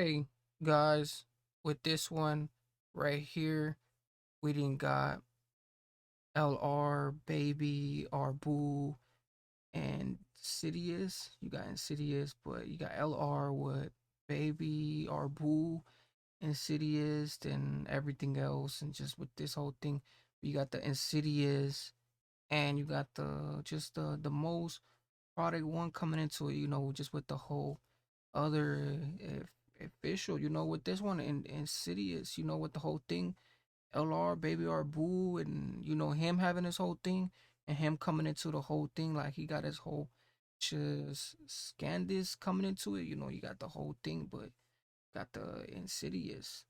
Okay, guys, with this one right here, we didn't got LR, Baby, or Boo, and Insidious. You got Insidious, but you got LR with Baby or Boo, Insidious, and everything else. And just with this whole thing, you got the Insidious, and you got the most product one coming into it. Just with the whole other official. With this one in Insidious. With the whole thing LR, Baby or Boo, and him having his whole thing and him coming into the whole thing, like he got his whole just Scandis coming into it. You got the whole thing, but got the Insidious.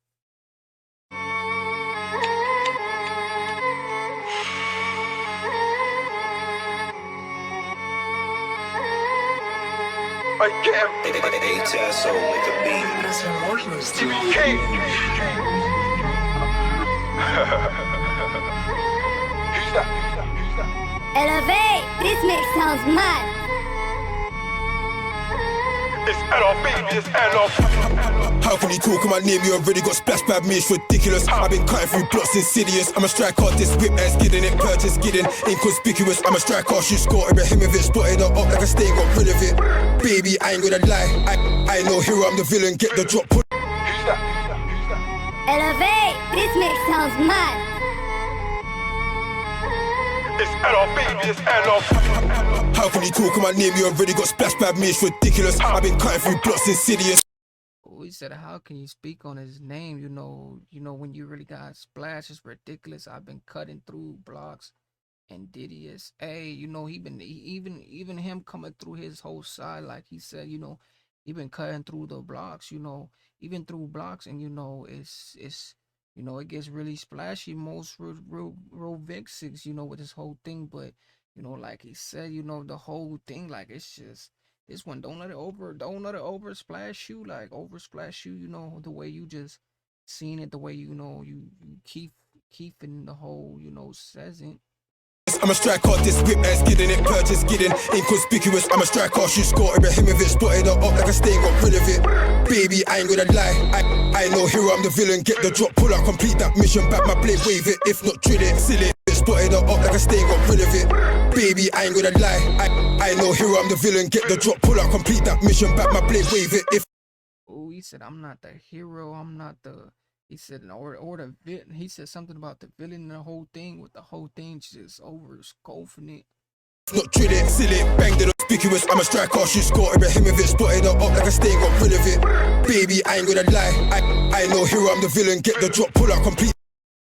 Ayotasso make a beat. TBK. Who's that? Elevate! This mix sounds mad. It's LrBaby, it's LR. How can you talk in my name? You already got splashed by me, it's ridiculous. I've been cutting through blocks, Insidious. I'm a strike artist, whip ass, skidding it, purchase, skidding, inconspicuous. I'm a strike artist, shoot score, Ibrahimovic, spotted her up like a stain, got rid of it. Baby, I ain't gonna lie, I ain't no hero, I'm the villain, get the drop, put. Who's that? Who's that? Elevate! This mix sounds mad. It's LrBaby, it's LR. How can you talk in my name? You already got splashed by me, it's ridiculous. I've been cutting through blocks, Insidious. He said, how can you speak on his name? When you really got splash, it's ridiculous. I've been cutting through blocks and Didius. Hey, even him coming through his whole side, like he said, he been cutting through the blocks, even through blocks, and it's it gets really splashy most real Vixix, with this whole thing, but like he said, the whole thing, like it's just this one, don't let it over splash you, like over splash you, the way you just seen it, the way you keeping the whole, says it. I'm a strike artist, whip ass, skidding it, purchase, skidding, inconspicuous. I'm a strike artist, shoot score, Ibrahimovic, spotted her up like a stain, got rid of it. Baby, I ain't gonna lie, I ain't no hero, I'm the villain, get the drop, pull out, complete that mission, back my blade, wave it, if not drill it, silly. Spotted her up like a stain, got rid of it. Baby, I ain't gonna lie, I ain't no hero, I'm the villain, get the drop, pull out, complete that mission, back my blade, wave it, if. Oh, he said, I'm not the hero, I'm not the, he said, or the villain, he said something about the villain and the whole thing, with the whole thing just over scoping it. Not drill it, silly, banged it conspicuous. I'm a strike artist, shoot score, Ibrahimovic, spotted her up like a stain, got rid of it. Baby, I ain't gonna lie, I ain't no hero, I'm the villain, get the drop, pull out, complete.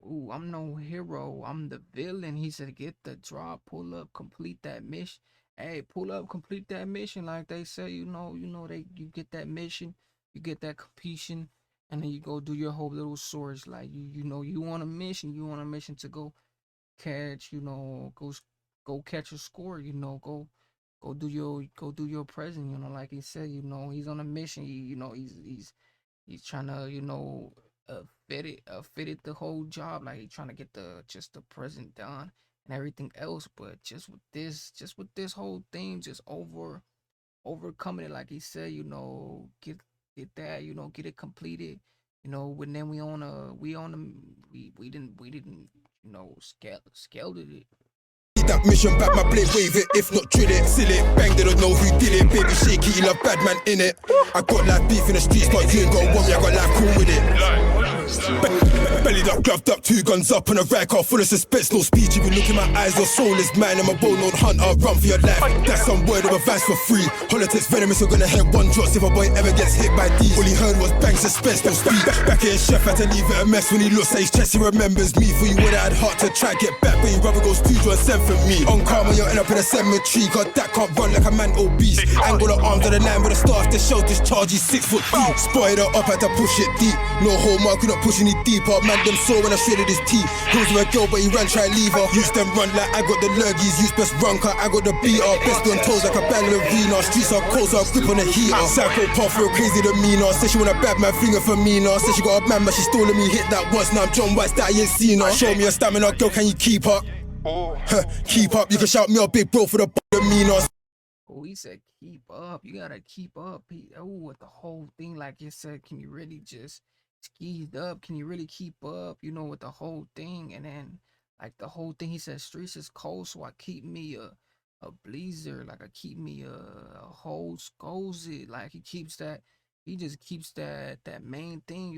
Ooh, I'm no hero, I'm the villain. He said, get the drop, pull up, complete that mission. Hey, pull up, complete that mission. Like they say, you get that mission, you get that completion, and then you go do your whole little source. Like you want a mission, to go catch, go catch a score, go do your present, like he said, he's on a mission. He's trying to, fit it the whole job, like he's trying to get the present done and everything else, but just with this whole thing, just overcoming it, like he said, get that, get it completed, when then we didn't scaled it. That mission, back my blade, wave it, if not drill it, silly, bang, they don't know who did it, baby, shake it, you love bad man in it. I got life beef in the streets, but you ain't got one, I got life cool with it. Bellied up, gloved up, 2 guns up on a rag car full of suspense, no speech, if you look in my eyes, your soul is mine, I'm a bone-known hunter, run for your life, that's some word of advice for free. Politics venomous, we're gonna head one drops if a boy ever gets hit by these. All he heard was bang, suspense, no speed. Back here, chef had to leave it a mess, when he looks at his chest, he remembers me. For you would have had heart to try get back, but your brother goes 2 to a 7 for me. On karma, you'll end up in a cemetery, cause that can't run like a man obese. Angle the arms of the line with the staff, the shell discharge, he's 6 foot deep. Spotted her up, had to push it deep. No hallmark, you're not pushing it deeper. Man, them saw when I shredded his teeth. He was with a girl, but he ran, try leave her. Used them run like I got the lurgies. Used best run, cut, I got the beat up. Best on toes like a ballerina. Streets are cold, so I grip on the heater. Psychopath, real crazy demeanor. Said she want a bad man finger for me now. Said she got a man, but she stole me, hit that once. Now I'm John White, that I ain't seen her. Show me your stamina, girl, can you keep up? Keep up, you can shout me out, big bro, for the demeanor. Oh, he said keep up. You gotta keep up. With the whole thing, like he said, can you really just skeeved up? Can you really keep up? With the whole thing, and then like the whole thing, he said streets is cold, so I keep me a blazer, like I keep me a whole scozy. Like he just keeps that main thing,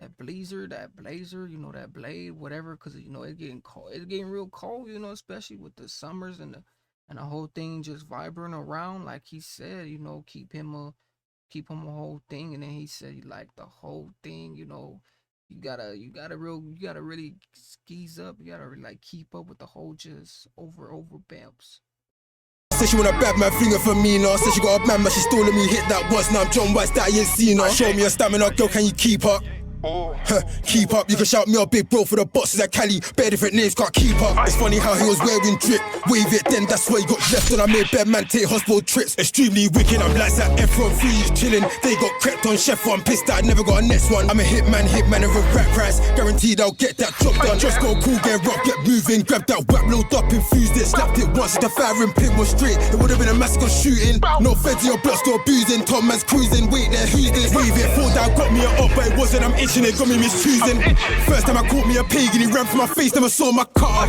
that blazer, that blade, whatever, because it's getting cold. It's getting real cold, especially with the summers and the whole thing just vibrating around. Like he said, keep him a whole thing. And then he said, like the whole thing, you gotta really skis up. You gotta really like keep up with the whole just over bamps. Said she want a bad man flinger for me now. Said she got a man, but she stole me. Hit that once, now I'm John White that I ain't seen her. Show me a stamina, girl, can you keep up? Keep up, you can shout me out, big bro, for the boxes at Cali. Bare different names, can't keep up. It's funny how he was wearing drip. Wave it, then that's where he got left. And I made bad man take hospital trips. Extremely wicked, I'm like that F1 3 is chilling. They got crept on chef, I'm pissed that I never got a next one. I'm a hitman of a rap price. Guaranteed I'll get that job done. Just go cool, get rock, get moving. Grab that whap, load up, infused it. Snapped it once, the firing pin was straight. It would've been a massacre shooting. No feds in your blood, still abusing. Tom man's cruising, wait there, who's this? Wave it, fall down, got me up, but it wasn't, I'm itching it, got me misusing. First time I caught me a pagan, he ran from my face, never saw my car.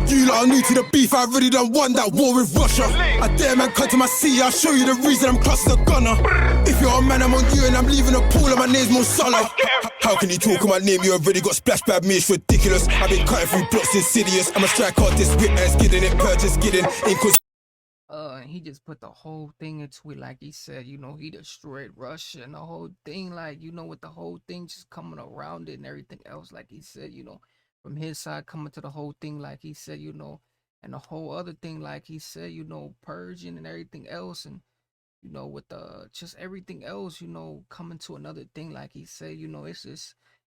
You lot are new to the beef, I already done won that war with Russia. I dare man come to my sea, I'll show you the reason I'm classed as a gunner. If you're a man, I'm on you and I'm leaving a pool and my name's Mo Salah. How can you talk on my name, you already got splashed by me, it's ridiculous. I've been cutting through blocks, Insidious. I'm a strike artist, whip and skidding it, purchase, skidding, And he just put the whole thing into it, like he said, he destroyed Russia and the whole thing, like, with the whole thing just coming around it and everything else, like he said, from his side coming to the whole thing, like he said, and the whole other thing, like he said, purging and everything else, and, with the, just everything else, coming to another thing, like he said,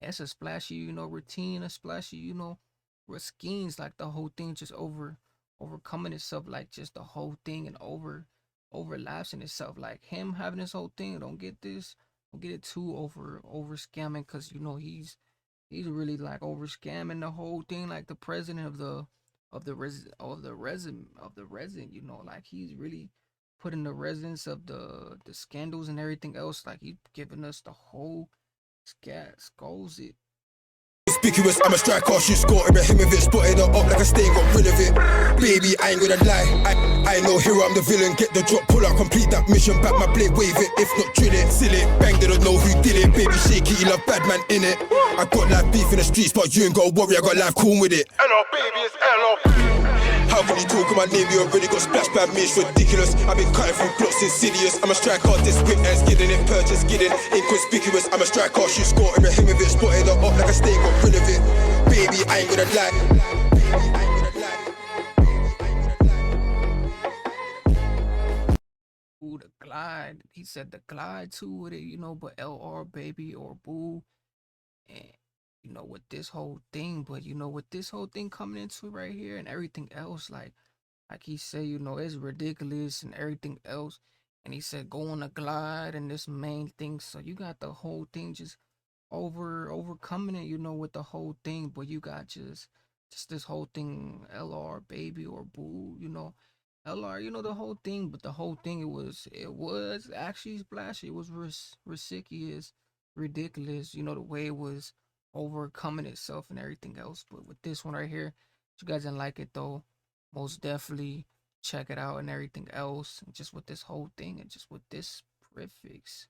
it's a splashy, routine, a splashy, with schemes, like the whole thing just overcoming itself, like just the whole thing and overlapping itself, like him having this whole thing. Don't get it too over scamming, because he's really like over scamming the whole thing, like the president of the resin, like he's really putting the residents of the scandals and everything else, like he's giving us the whole skulls it. Conspicuous, I'm a striker, shoot score, Ibrahimovic, spotted her up like a stain, got rid of it. Baby, I ain't gonna lie, I know hero, I'm the villain. Get the drop, pull out, complete that mission. Back my blade, wave it, if not drill it, seal it. Bang, they don't know who did it. Baby, shake it, you love bad man in it. I got life beef in the streets, but you ain't got a worry, I got life cool with it. LrBaby is LR. How can you talk on my name, you already got splashed by me, it's ridiculous. I've been cutting through blocks, Insidious. I'm a strike artist, whip and skidding it, purchase, skidding, inconspicuous. I'm a strike art, shoot score, Ibrahimovic, spotted her up like a stain, got rid of it. Baby, I ain't gonna lie. Ooh, the glide. He said the glide too with it, but LrBabyOrBoo, and with this whole thing, but with this whole thing coming into it right here and everything else, like he said, it's ridiculous and everything else. And he said go on a glide and this main thing. So you got the whole thing just overcoming it, with the whole thing, but you got just this whole thing, LrBabyOrBoo, LR, the whole thing, but the whole thing, it was actually splashy. It was ridiculous, the way it was overcoming itself and everything else. But with this one right here, if you guys didn't like it though, most definitely check it out and everything else. And just with this whole thing and just with this prefix.